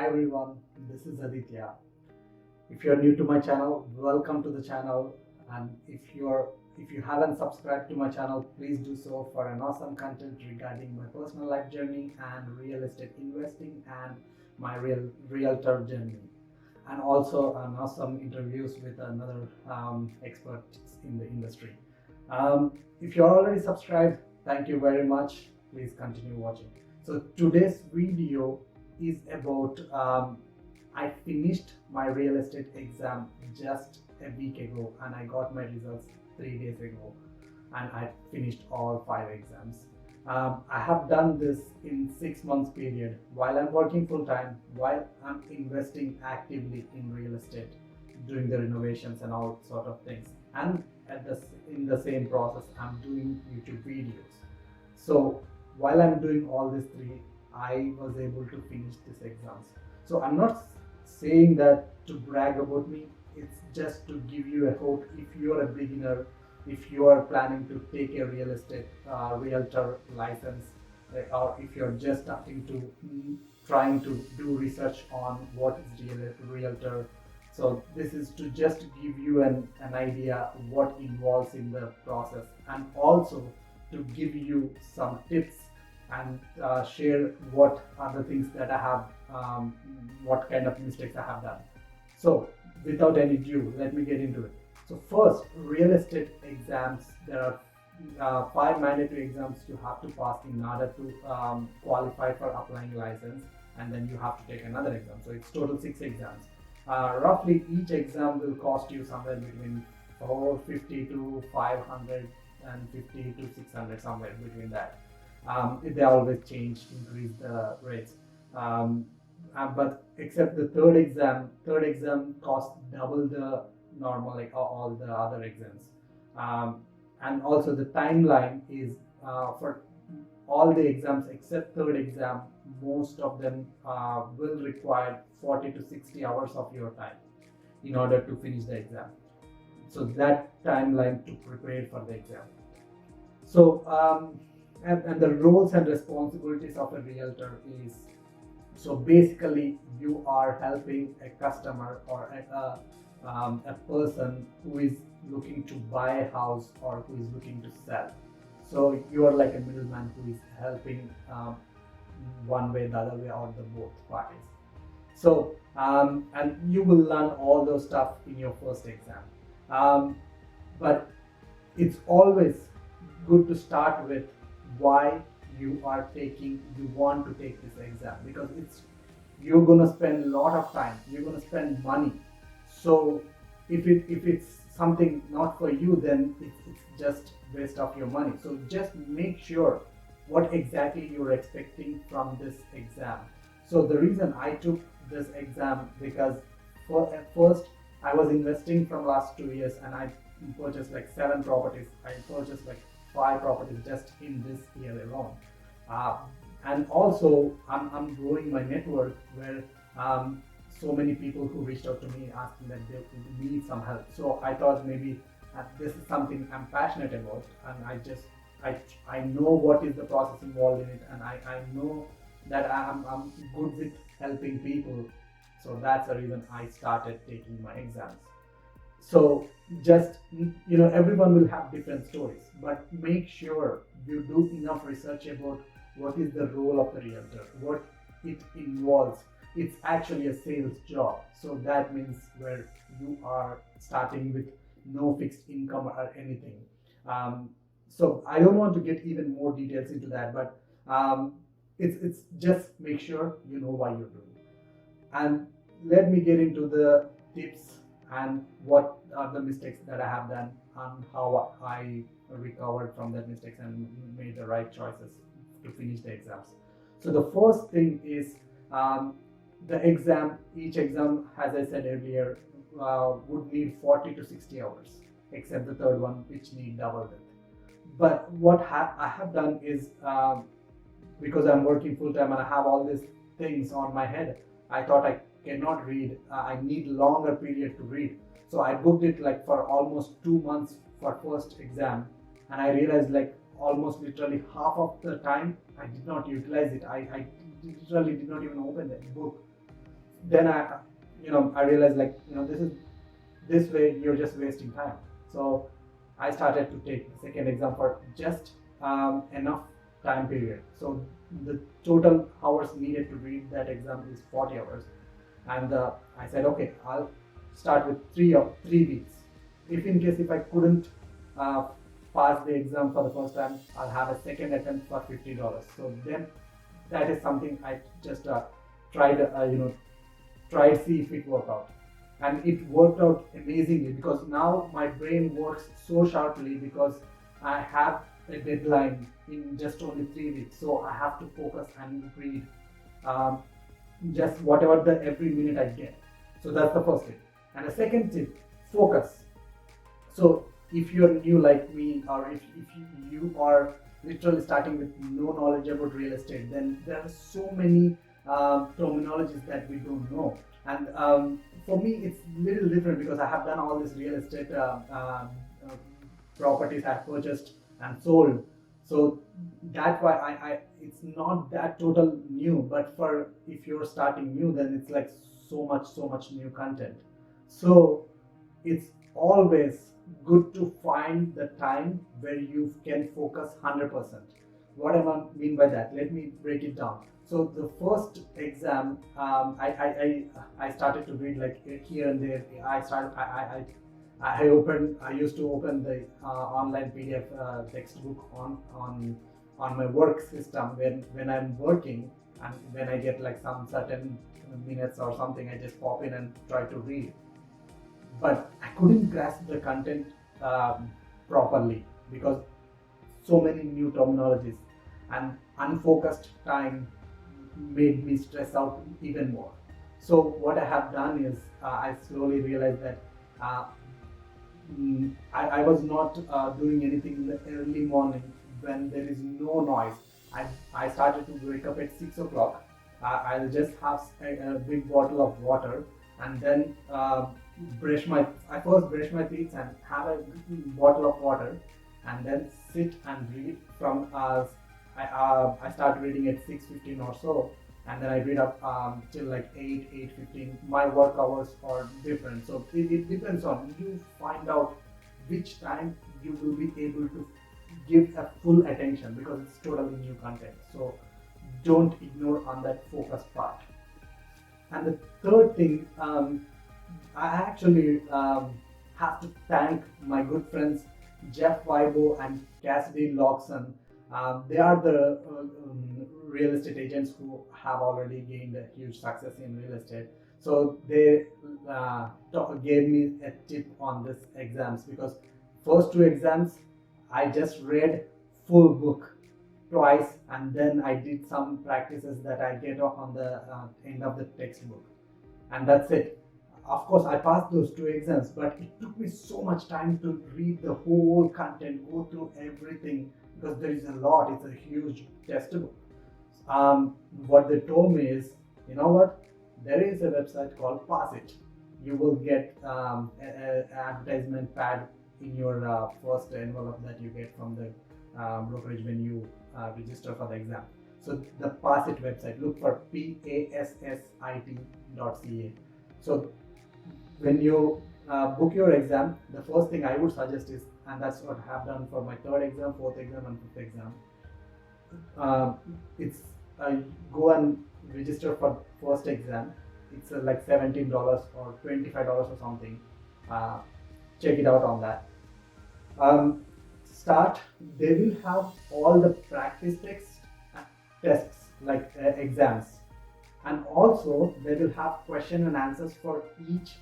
Hi everyone, this is Aditya. If you're new to my channel, welcome to the channel. And if you haven't subscribed to my channel, please do so for an awesome content regarding my personal life journey and real estate investing and my realtor journey. And also an awesome interviews with another experts in the industry. If you're already subscribed, thank you very much. Please continue watching. So today's video is about I finished my real estate exam just a week ago and I got my results 3 days ago and I finished all 5 exams. I have done this in 6 months period while I'm working full time, while I'm investing actively in real estate, doing the renovations and all sort of things, and in the same process I'm doing YouTube videos. So while I'm doing all these three, I was able to finish these exams. So I'm not saying that to brag about me, it's just to give you a hope. If you're a beginner, if you are planning to take a real estate realtor license, or if you're just starting to trying to do research on what is realtor, so this is to just give you an idea what involves in the process, and also to give you some tips and share what are the things that I have, what kind of mistakes I have done. So without any ado, let me get into it. So first, real estate exams. There are 5 mandatory exams you have to pass in order to qualify for applying license, and then you have to take another exam. So it's total 6 exams. Roughly each exam will cost you somewhere between 450 to 550 to 600, somewhere between that. They always change, increase the rates. But except the third exam costs double the normal, like all the other exams. And also the timeline is for all the exams except third exam, most of them will require 40 to 60 hours of your time in order to finish the exam. So that timeline to prepare for the exam. So and the roles and responsibilities of a realtor is, so basically you are helping a customer or a person who is looking to buy a house or who is looking to sell. So you are like a middleman who is helping one way, the other way, or the both parties. So and you will learn all those stuff in your first exam. But it's always good to start with why you want to take this exam, because you're gonna spend a lot of time, you're gonna spend money. So if it's something not for you, then it's just waste of your money. So just make sure what exactly you're expecting from this exam. So the reason I took this exam, because at first I was investing from last 2 years and I purchased like 7 properties. I purchased like 5 properties just in this year alone. And also I'm growing my network, where so many people who reached out to me asking that they need some help. So I thought maybe this is something I'm passionate about, and I know what is the process involved in it, and I know that I'm good with helping people. So that's the reason I started taking my exams. So just, everyone will have different stories, but make sure you do enough research about what is the role of the realtor, what it involves. It's actually a sales job. So that means where you are starting with no fixed income or anything. So I don't want to get even more details into that, but it's just make sure you know why you're doing it. And let me get into the tips and what are the mistakes that I have done and how I recovered from that mistakes and made the right choices to finish the exams. So the first thing is each exam, as I said earlier, would need 40 to 60 hours, except the third one, which need double it. But what I have done is, because I'm working full time and I have all these things on my head, I thought I cannot read. I need longer period to read. So I booked it like for almost 2 months for first exam, and I realized like almost literally half of the time I did not utilize it. I literally did not even open that book. then I realized, like, this way you're just wasting time. So I started to take the second exam for just enough time period. So the total hours needed to read that exam is 40 hours. And I said, okay, I'll start with 3 weeks. If I couldn't uh, pass the exam for the first time, I'll have a second attempt for $50. So then that is something I just tried, tried, see if it worked out. And it worked out amazingly, because now my brain works so sharply, because I have a deadline in just only 3 weeks. So I have to focus and read um, just whatever the every minute I get. So that's the first tip. And the second tip, focus. So if you're new like me, or if you are literally starting with no knowledge about real estate, then there are so many terminologies that we don't know. And for me, it's little different, because I have done all this real estate properties I've purchased and sold. So that's why it's not that total new. But for if you're starting new, then it's like so much new content. So it's always good to find the time where you can focus 100%. What do I mean by that? Let me break it down. So the first exam, I started to read like here and there. I used to open the online PDF textbook on my work system when I'm working, and when I get like some certain minutes or something, I just pop in and try to read. But I couldn't grasp the content properly, because so many new terminologies, and unfocused time made me stress out even more. So what I have done is I slowly realized that uh, I was not doing anything in the early morning when there is no noise. I started to wake up at 6 o'clock. I'll just have a big bottle of water, and then I first brush my teeth and have a bottle of water, and then sit and read from I start reading at 6:15 or so, and then I read up till like 8:15. My work hours are different, so it depends on you. Find out which time you will be able to give a full attention, because it's totally new content. So don't ignore on that focus part. And the third thing, I actually have to thank my good friends Jeff Weibo and Cassidy Loxon. They are the real estate agents who have already gained a huge success in real estate. So they gave me a tip on this exams, because first 2 exams I just read full book twice, and then I did some practices that I get on the end of the textbook, and that's it. Of course, I passed those 2 exams, but it took me so much time to read the whole content, go through everything, because there is a lot. It's a huge textbook. What they told me is, you know what? There is a website called Pass It. You will get an advertisement pad in your first envelope that you get from the brokerage when you register for the exam. So the Pass It website, look for passit.ca. So when you book your exam, the first thing I would suggest is, and that's what I have done for my third exam, fourth exam, and fifth exam, it's go and register for first exam. It's like $17 or $25 or something. Check it out on that. They will have all the practice tests like exams, and also they will have question and answers for each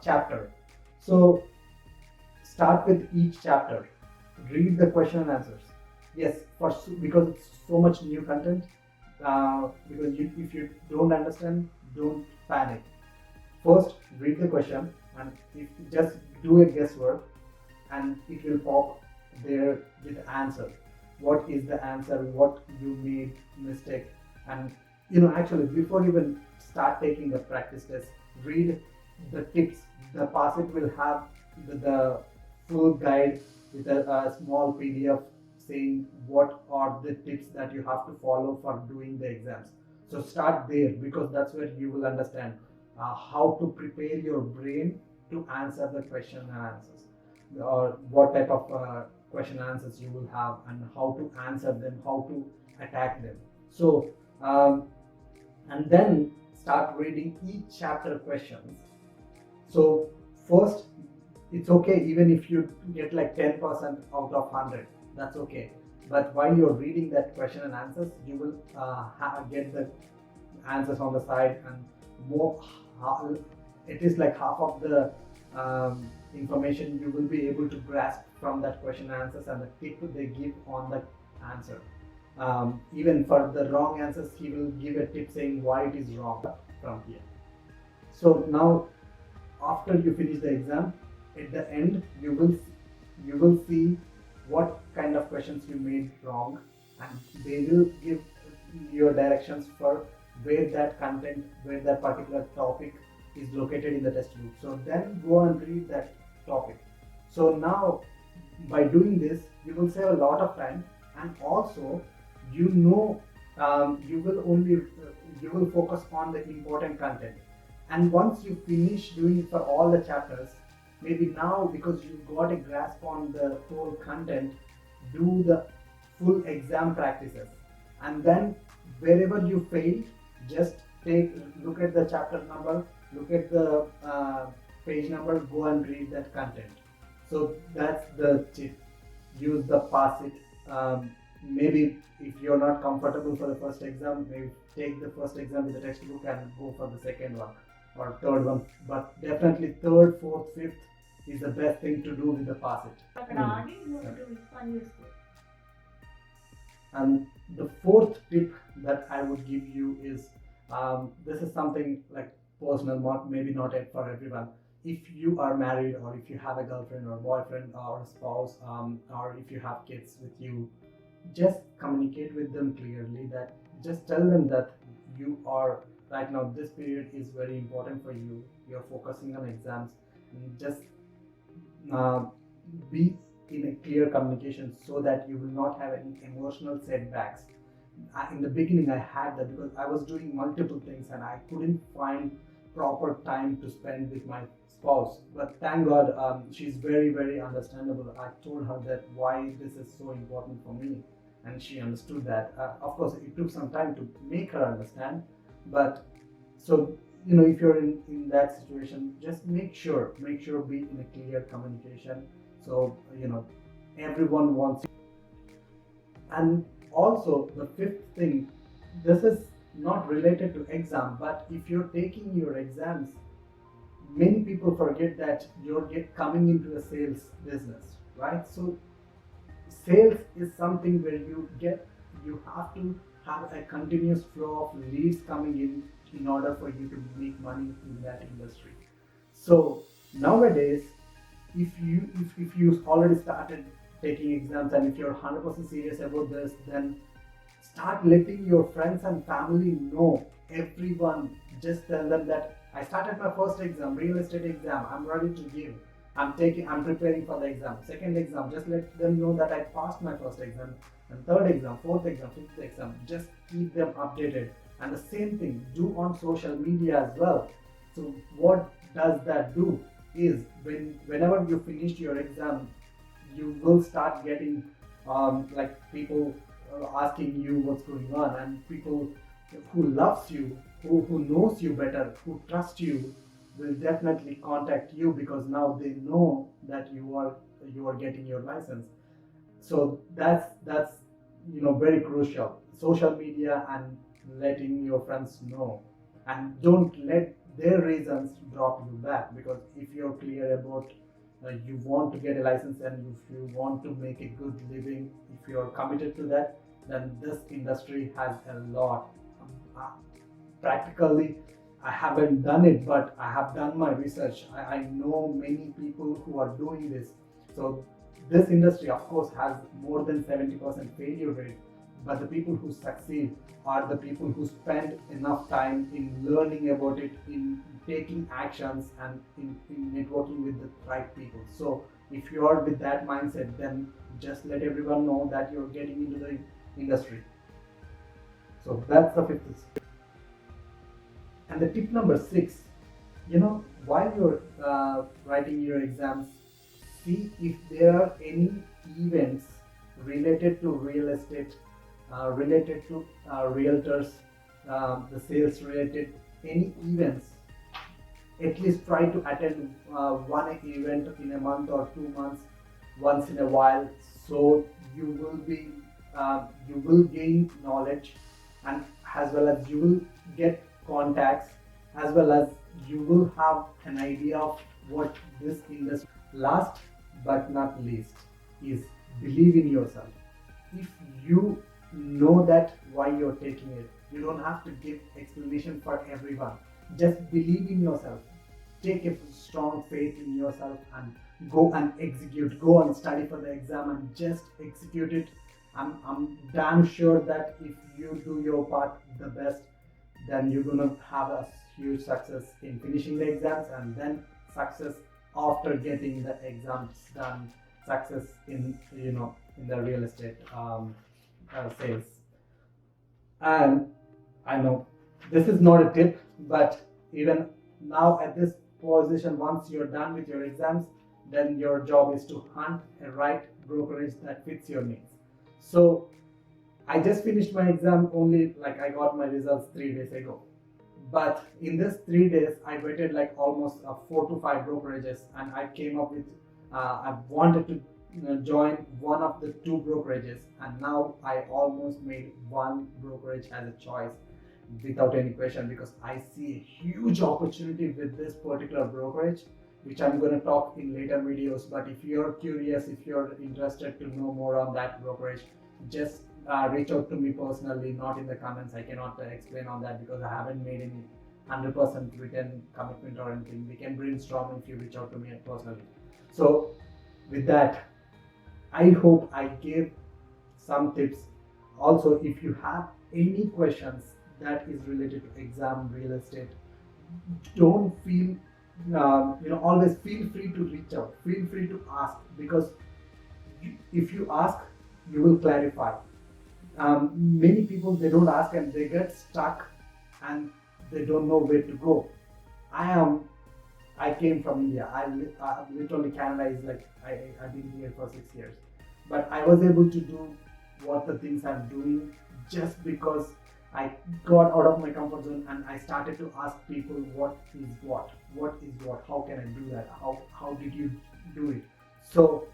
chapter. So start with each chapter, read the question and answers. Yes, because it's so much new content. Because if you don't understand, don't panic. First, read the question, and if you just do a guesswork, and it will pop there with the answer. What is the answer? What you made mistake? And actually, before you even start taking the practice test, read the tips. The Pass It will have the full guide with a small PDF saying what are the tips that you have to follow for doing the exams. So start there, because that's where you will understand how to prepare your brain to answer the question and answers, or what type of question and answers you will have, and how to answer them, how to attack them. So and then start reading each chapter questions. So first, it's okay even if you get like 10% out of 100, that's okay. But while you're reading that question and answers, you will get the answers on the side, and more it is like half of the information you will be able to grasp from that question and answers, and the tip they give on the answer. Even for the wrong answers, he will give a tip saying why it is wrong from here. So now, after you finish the exam, at the end you will see what kind of questions you made wrong, and they will give your directions for where that content, where that particular topic is located in the textbook. So then go and read that topic. So now, by doing this, you will save a lot of time, and also you will focus on the important content. And once you finish doing it for all the chapters, maybe now, because you got a grasp on the whole content, do the full exam practices, and then wherever you failed, just look at the chapter number, look at the page number, go and read that content. So that's the tip. Use the pass it. Maybe if you're not comfortable for the first exam, maybe take the first exam with the textbook and go for the second one or third one. But definitely third, fourth, fifth is the best thing to do with the pass it. And the fourth tip that I would give you is, this is something like personal, maybe not for everyone. If you are married, or if you have a girlfriend or boyfriend or a spouse, or if you have kids with you, just communicate with them clearly. That just tell them that you are right now, this period is very important for you. You're focusing on exams, and just be in a clear communication so that you will not have any emotional setbacks. In the beginning, I had that because I was doing multiple things and I couldn't find proper time to spend with my spouse. But thank God, she's very, very understandable. I told her that why this is so important for me, and she understood that. Of course, it took some time to make her understand, but so if you're in that situation, just make sure be in a clear communication. So everyone wants you. And also the fifth thing, this is not related to exam, but if you're taking your exams, many people forget that you're coming into a sales business, right? So sales is something where you have to have a continuous flow of leads coming in order for you to make money in that industry. So nowadays, if you already started taking exams, and if you're 100% serious about this, then start letting your friends and family know. Everyone, just tell them that I started my first exam, real estate exam, I'm ready to give. I'm preparing for the exam. Second exam, just let them know that I passed my first exam. And third exam, fourth exam, fifth exam, just keep them updated. And the same thing, do on social media as well. So what does that do is, whenever you finish your exam, you will start getting like people asking you what's going on, and people who loves you, who knows you better, who trust you, will definitely contact you, because now they know that you are getting your license. So that's very crucial. Social media and letting your friends know, and don't let their reasons drop you back, because if you're clear about you want to get a license and if you want to make a good living, if you're committed to that, then this industry has a lot. Practically, I haven't done it, but I have done my research. I know many people who are doing this. So this industry, of course, has more than 70% failure rate, but the people who succeed are the people who spend enough time in learning about it, in taking actions, and in networking with the right people. So if you are with that mindset, then just let everyone know that you're getting into the industry. So that's the fifth. And the tip number 6, while you're writing your exams, see if there are any events related to real estate, related to realtors, the sales related, any events. At least try to attend one event in a month or 2 months, once in a while, so you will gain knowledge, and as well as you will get contacts, as well as you will have an idea of what this industry. Last but not least is believe in yourself. If you know that why you're taking it, you don't have to give explanation for everyone. Just believe in yourself. Take a strong faith in yourself and go and execute. Go and study for the exam and just execute it. I'm damn sure that if you do your part the best, then you're gonna have a huge success in finishing the exams, and then success after getting the exams done, success in in the real estate sales. And I know this is not a tip, but even now at this position, once you're done with your exams, then your job is to hunt a right brokerage that fits your needs. So I just finished my exam, only like I got my results 3 days ago. But in this 3 days, I waited like almost 4 to 5 brokerages, and I came up with, I wanted to join one of the 2 brokerages, and now I almost made one brokerage as a choice without any question, because I see a huge opportunity with this particular brokerage, which I'm going to talk in later videos. But if you're curious, if you're interested to know more on that brokerage, just reach out to me personally, not in the comments. I cannot explain on that because I haven't made any 100% written commitment or anything. We can brainstorm if you reach out to me personally. So with that, I hope I gave some tips. Also, if you have any questions that is related to exam, real estate, don't feel always feel free to reach out, feel free to ask, because if you ask, you will clarify. Many people, they don't ask and they get stuck and they don't know where to go. I came from India. Literally Canada is like, I've been here for 6 years, but I was able to do what the things I'm doing just because I got out of my comfort zone and I started to ask people what is what, how can I do that, how did you do it. So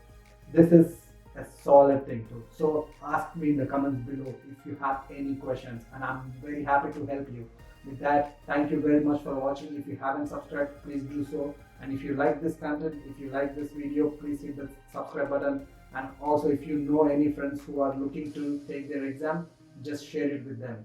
this is a solid thing too. So ask me in the comments below if you have any questions, and I'm very happy to help you. With that, thank you very much for watching. If you haven't subscribed, please do so. And if you like this content, if you like this video, please hit the subscribe button. And also, if you know any friends who are looking to take their exam, just share it with them.